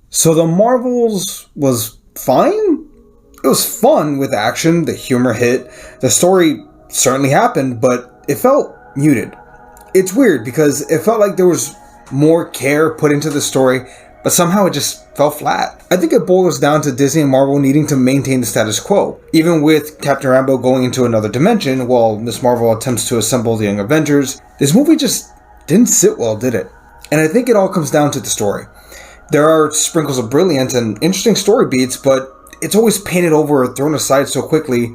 So the Marvels was fine? It was fun with action, the humor hit, the story certainly happened, but it felt muted. It's weird because it felt like there was more care put into the story, but somehow it just fell flat. I think it boils down to Disney and Marvel needing to maintain the status quo. Even with Captain Rambeau going into another dimension while Ms. Marvel attempts to assemble the Young Avengers, this movie just didn't sit well, did it? And I think it all comes down to the story. There are sprinkles of brilliance and interesting story beats, but it's always painted over or thrown aside so quickly,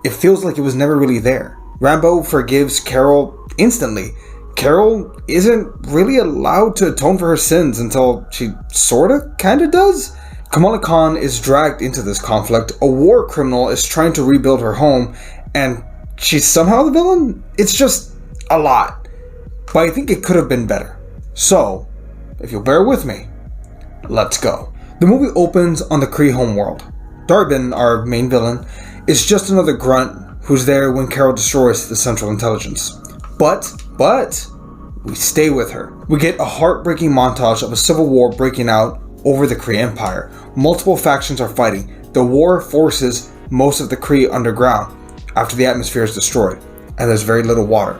it feels like it was never really there. Rambeau forgives Carol instantly. Carol isn't really allowed to atone for her sins until she sorta kinda does. Kamala Khan is dragged into this conflict. A war criminal is trying to rebuild her home, and she's somehow the villain? It's just a lot. But I think it could have been better. So, if you'll bear with me, let's go. The movie opens on the Kree homeworld. Dar-Benn, our main villain, is just another grunt who's there when Carol destroys the Central Intelligence. But, we stay with her. We get a heartbreaking montage of a civil war breaking out over the Kree Empire. Multiple factions are fighting. The war forces most of the Kree underground after the atmosphere is destroyed, and there's very little water.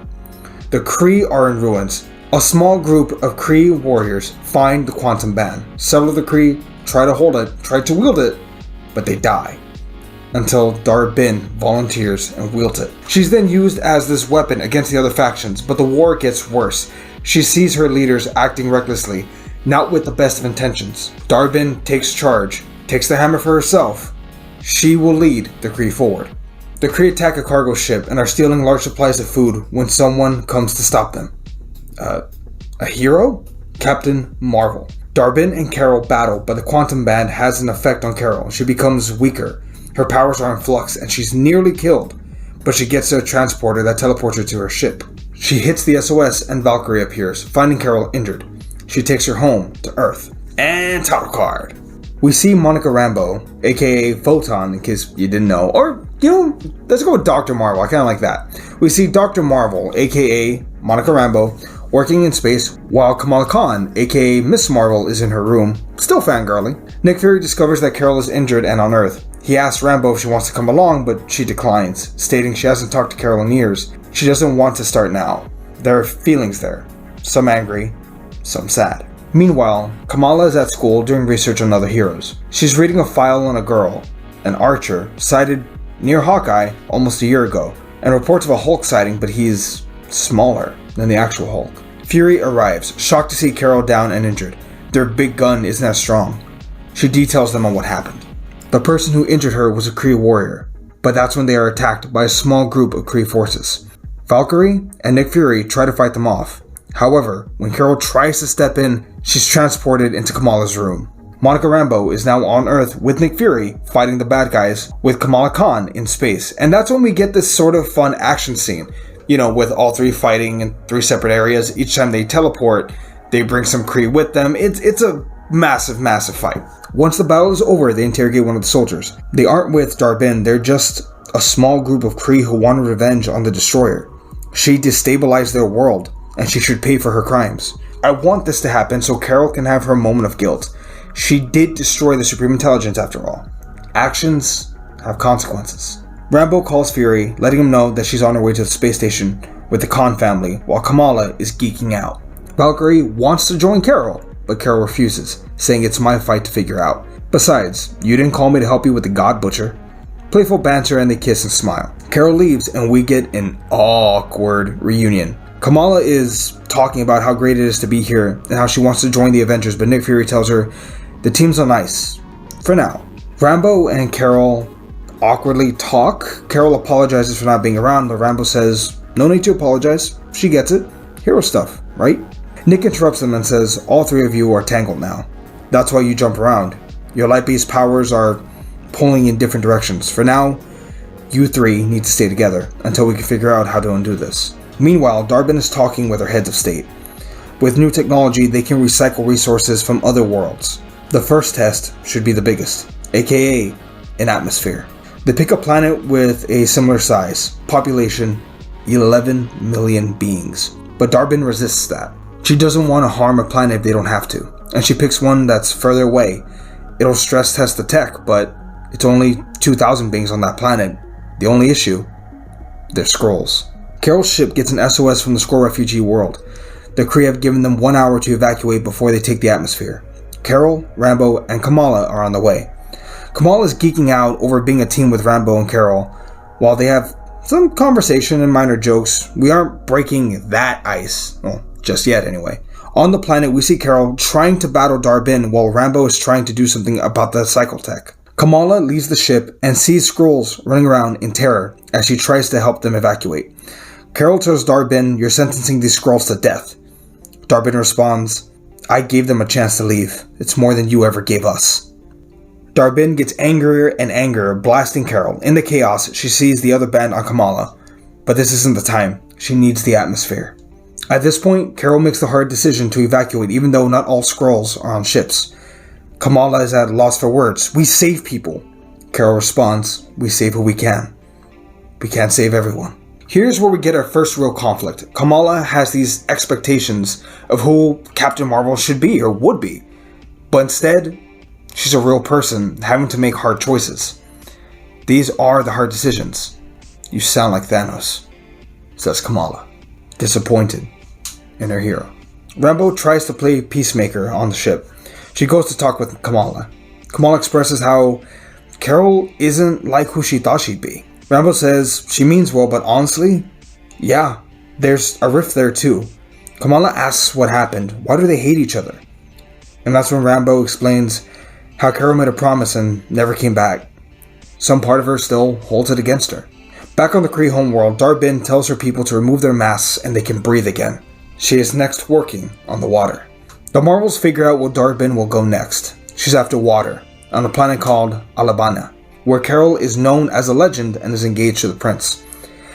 The Kree are in ruins. A small group of Kree warriors find the quantum band. Several of the Kree try to hold it, try to wield it, but they die. Until Dar-Benn volunteers and wields it. She's then used as this weapon against the other factions, but the war gets worse. She sees her leaders acting recklessly, not with the best of intentions. Dar-Benn takes charge, takes the hammer for herself. She will lead the Kree forward. The Kree attack a cargo ship and are stealing large supplies of food when someone comes to stop them. A hero? Captain Marvel. Dar-Benn and Carol battle, but the quantum band has an effect on Carol. She becomes weaker. Her powers are in flux and she's nearly killed, but she gets to a transporter that teleports her to her ship. She hits the SOS and Valkyrie appears, finding Carol injured. She takes her home to Earth. And title card. We see Monica Rambeau, aka Photon, in case you didn't know, or, let's go with Dr. Marvel, I kinda like that. We see Dr. Marvel, aka Monica Rambeau, working in space, while Kamala Khan, aka Miss Marvel, is in her room, still fangirling. Nick Fury discovers that Carol is injured and on Earth. He asks Rambeau if she wants to come along, but she declines, stating she hasn't talked to Carol in years. She doesn't want to start now. There are feelings there, some angry, some sad. Meanwhile, Kamala is at school doing research on other heroes. She's reading a file on a girl, an archer, sighted near Hawkeye almost a year ago, and reports of a Hulk sighting, but he's smaller than the actual Hulk. Fury arrives, shocked to see Carol down and injured. Their big gun isn't as strong. She details them on what happened. The person who injured her was a Kree warrior, but that's when they are attacked by a small group of Kree forces. Valkyrie and Nick Fury try to fight them off. However, when Carol tries to step in, she's transported into Kamala's room. Monica Rambeau is now on Earth with Nick Fury fighting the bad guys with Kamala Khan in space, and that's when we get this sort of fun action scene. With all three fighting in three separate areas. Each time they teleport, they bring some Kree with them. It's a massive fight. Once the battle is over, they interrogate one of the soldiers. They aren't with Dar-Benn, they're just a small group of Kree who wanted revenge on the Destroyer. She destabilized their world, and she should pay for her crimes. I want this to happen so Carol can have her moment of guilt. She did destroy the Supreme Intelligence after all. Actions have consequences. Rambeau calls Fury, letting him know that she's on her way to the space station with the Khan family, while Kamala is geeking out. Valkyrie wants to join Carol, but Carol refuses, saying it's my fight to figure out. Besides, you didn't call me to help you with the God Butcher. Playful banter and they kiss and smile. Carol leaves and we get an awkward reunion. Kamala is talking about how great it is to be here and how she wants to join the Avengers, but Nick Fury tells her the team's on ice. For now. Rambeau and Carol awkwardly talk. Carol apologizes for not being around, but Rambeau says, no need to apologize. She gets it. Hero stuff, right? Nick interrupts them and says, all three of you are tangled now. That's why you jump around. Your light-based powers are pulling in different directions. For now, you three need to stay together until we can figure out how to undo this. Meanwhile, Dar-Benn is talking with her heads of state. With new technology, they can recycle resources from other worlds. The first test should be the biggest, aka an atmosphere. They pick a planet with a similar size, population 11 million beings, but Dar-Benn resists that. She doesn't want to harm a planet if they don't have to. and she picks one that's further away. It'll stress test the tech, but it's only 2,000 beings on that planet. The only issue? They're Skrulls. Carol's ship gets an SOS from the Skrull refugee world. The Kree have given them 1 hour to evacuate before they take the atmosphere. Carol, Rambo, and Kamala are on the way. Kamala is geeking out over being a team with Rambo and Carol. While they have some conversation and minor jokes, we aren't breaking that ice. Well, just yet anyway. On the planet, we see Carol trying to battle Dar-Benn while Rambo is trying to do something about the Cyclotech. Kamala leaves the ship and sees Skrulls running around in terror as she tries to help them evacuate. Carol tells Dar-Benn, "You're sentencing these Skrulls to death." Dar-Benn responds, "I gave them a chance to leave. It's more than you ever gave us." Dar-Benn gets angrier and angrier, blasting Carol. In the chaos, she sees the other band on Kamala. But this isn't the time. She needs the atmosphere. At this point, Carol makes the hard decision to evacuate, even though not all Skrulls are on ships. Kamala is at a loss for words. "We save people." Carol responds, "We save who we can. We can't save everyone." Here's where we get our first real conflict. Kamala has these expectations of who Captain Marvel should be or would be. But instead, she's a real person having to make hard choices. These are the hard decisions. "You sound like Thanos," says Kamala, disappointed in her hero. Rambo tries to play peacemaker on the ship. She goes to talk with Kamala. Kamala expresses how Carol isn't like who she thought she'd be. Rambo says she means well, but honestly, yeah, there's a rift there too. Kamala asks what happened. Why do they hate each other? And that's when Rambo explains how Carol made a promise and never came back. Some part of her still holds it against her. Back on the Kree homeworld, Dar-Benn tells her people to remove their masks and they can breathe again. She is next working on the water. The Marvels figure out where Dar-Benn will go next. She's after water, on a planet called Alabana, where Carol is known as a legend and is engaged to the prince.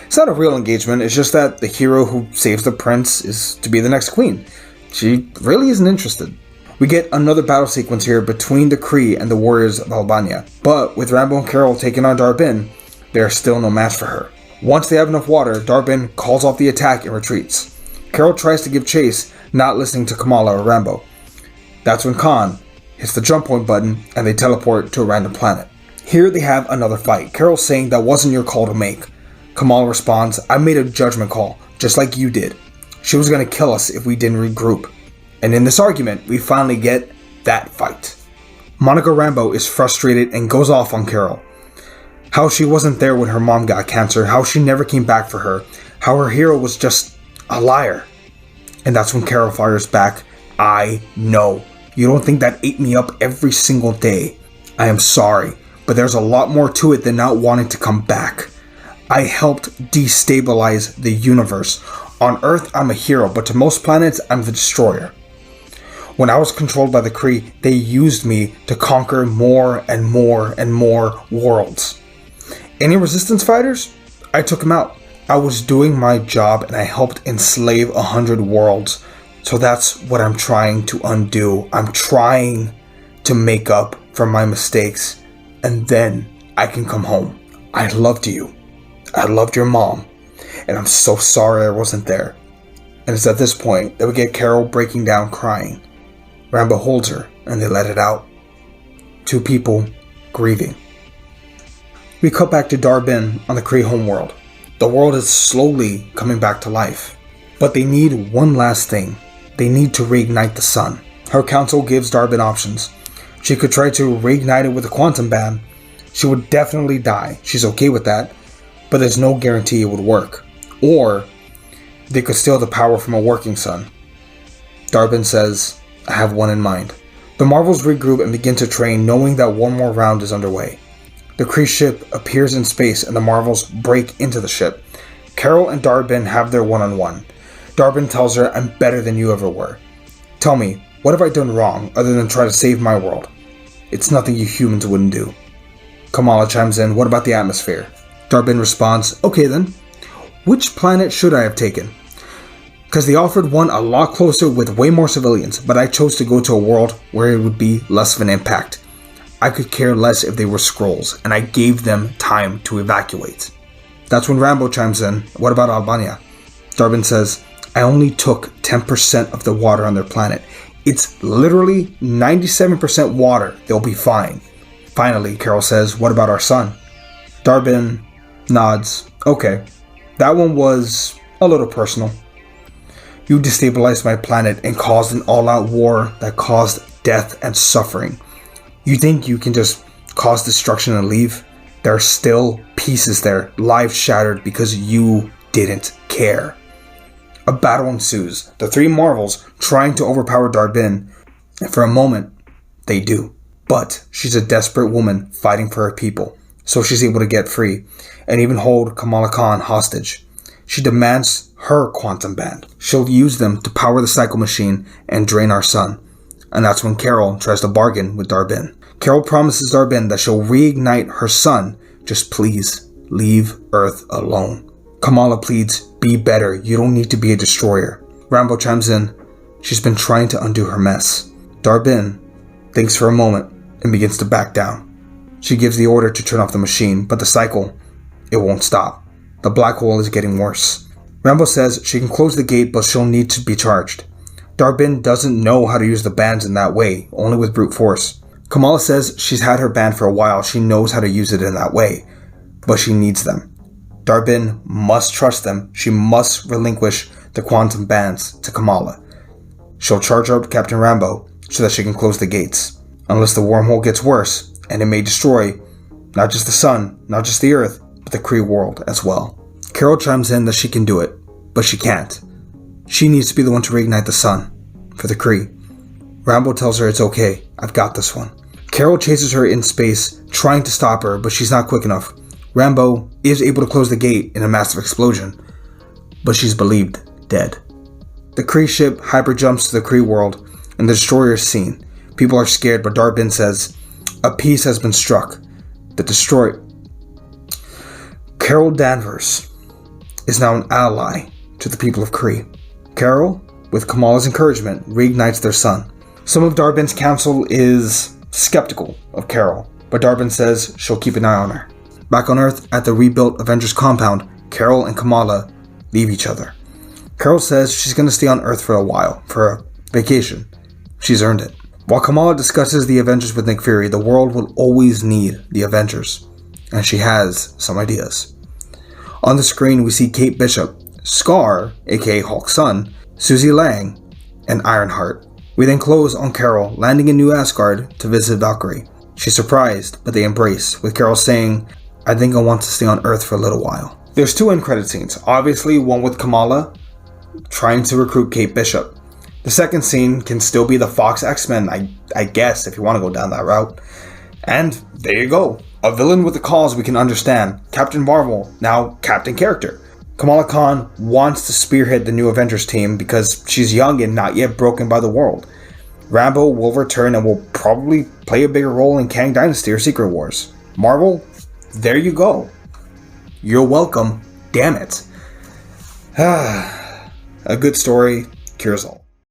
It's not a real engagement, it's just that the hero who saves the prince is to be the next queen. She really isn't interested. We get another battle sequence here between the Kree and the warriors of Albania, but with Rambo and Carol taking on Dar-Benn, they are still no match for her. Once they have enough water, Dar-Benn calls off the attack and retreats. Carol tries to give chase, not listening to Kamala or Rambo. That's when Khan hits the jump point button and they teleport to a random planet. Here they have another fight, Carol saying that wasn't your call to make. Kamala responds, "I made a judgment call, just like you did. She was going to kill us if we didn't regroup." And in this argument, we finally get that fight. Monica Rambeau is frustrated and goes off on Carol. How she wasn't there when her mom got cancer, how she never came back for her, how her hero was just a liar. And that's when Carol fires back, "I know. You don't think that ate me up every single day. I am sorry, but there's a lot more to it than not wanting to come back. I helped destabilize the universe. On Earth, I'm a hero, but to most planets, I'm the destroyer. When I was controlled by the Kree, they used me to conquer more and more and more worlds. Any resistance fighters? I took them out. I was doing my job and I helped enslave 100 worlds. So that's what I'm trying to undo. I'm trying to make up for my mistakes. And then I can come home. I loved you. I loved your mom. And I'm so sorry I wasn't there." And it's at this point that we get Carol breaking down crying. Rambo holds her and they let it out. Two people grieving. We cut back to Dar-Benn on the Kree homeworld. The world is slowly coming back to life. But they need one last thing. They need to reignite the sun. Her council gives Dar-Benn options. She could try to reignite it with a quantum ban. She would definitely die. She's okay with that. But there's no guarantee it would work. Or they could steal the power from a working sun. Dar-Benn says, "I have one in mind." The Marvels regroup and begin to train, knowing that one more round is underway. The Kree ship appears in space and the Marvels break into the ship. Carol and Dar-Benn have their one-on-one. Dar-Benn tells her, "I'm better than you ever were. Tell me, what have I done wrong other than try to save my world? It's nothing you humans wouldn't do." Kamala chimes in, "What about the atmosphere?" Dar-Benn responds, "Okay then, which planet should I have taken? Because they offered one a lot closer with way more civilians, but I chose to go to a world where it would be less of an impact. I could care less if they were Skrulls, and I gave them time to evacuate." That's when Rambo chimes in, "What about Albania?" Dar-Benn says, "I only took 10% of the water on their planet. It's literally 97% water. They'll be fine. Finally, Carol says, what about our son? Dar-Benn nods. Okay, that one was a little personal. You destabilized my planet and caused an all-out war that caused death and suffering. You think you can just cause destruction and leave? There are still pieces there, lives shattered because you didn't care. A battle ensues, the three Marvels trying to overpower Dar-Benn, and for a moment, they do. But she's a desperate woman fighting for her people, so she's able to get free, and even hold Kamala Khan hostage. She demands her quantum band. She'll use them to power the cycle machine and drain our sun. And that's when Carol tries to bargain with Dar-Benn. Carol promises Dar-Benn that she'll reignite her sun. Just please, leave Earth alone. Kamala pleads, be better, you don't need to be a destroyer. Rambo chimes in, she's been trying to undo her mess. Dar-Benn thinks for a moment and begins to back down. She gives the order to turn off the machine, but the cycle, it won't stop. The black hole is getting worse. Rambo says she can close the gate, but she'll need to be charged. Dar-Benn doesn't know how to use the bands in that way, only with brute force. Kamala says she's had her band for a while, she knows how to use it in that way, but she needs them. Dar-Benn must trust them, she must relinquish the quantum bands to Kamala. She'll charge up Captain Rambo so that she can close the gates, unless the wormhole gets worse, and it may destroy not just the sun, not just the Earth, but the Kree world as well. Carol chimes in that she can do it, but she can't. She needs to be the one to reignite the sun for the Kree. Rambo tells her it's okay, I've got this one. Carol chases her in space, trying to stop her, but she's not quick enough. Rambo is able to close the gate in a massive explosion, but she's believed dead. The Kree ship hyperjumps to the Kree world, and the destroyer is seen. People are scared, but Dar-Benn says, a peace has been struck. The destroyer... Carol Danvers is now an ally to the people of Kree. Carol, with Kamala's encouragement, reignites their sun. Some of Dar-Benn's council is skeptical of Carol, but Dar-Benn says she'll keep an eye on her. Back on Earth, at the rebuilt Avengers compound, Carol and Kamala leave each other. Carol says she's going to stay on Earth for a while, for a vacation. She's earned it. While Kamala discusses the Avengers with Nick Fury, the world will always need the Avengers, and she has some ideas. On the screen, we see Kate Bishop, Scar, aka Hulk's son, Susie Lang, and Ironheart. We then close on Carol landing in New Asgard to visit Valkyrie. She's surprised, but they embrace, with Carol saying, I think I want to stay on Earth for a little while. There's two end credit scenes, obviously one with Kamala trying to recruit Kate Bishop. The second scene can still be the Fox X-Men, I guess, if you want to go down that route. And there you go. A villain with a cause we can understand. Captain Marvel, now Captain Character. Kamala Khan wants to spearhead the new Avengers team because she's young and not yet broken by the world. Rambo will return and will probably play a bigger role in Kang Dynasty or Secret Wars. Marvel, there you go. You're welcome. Damn it. A good story cures all.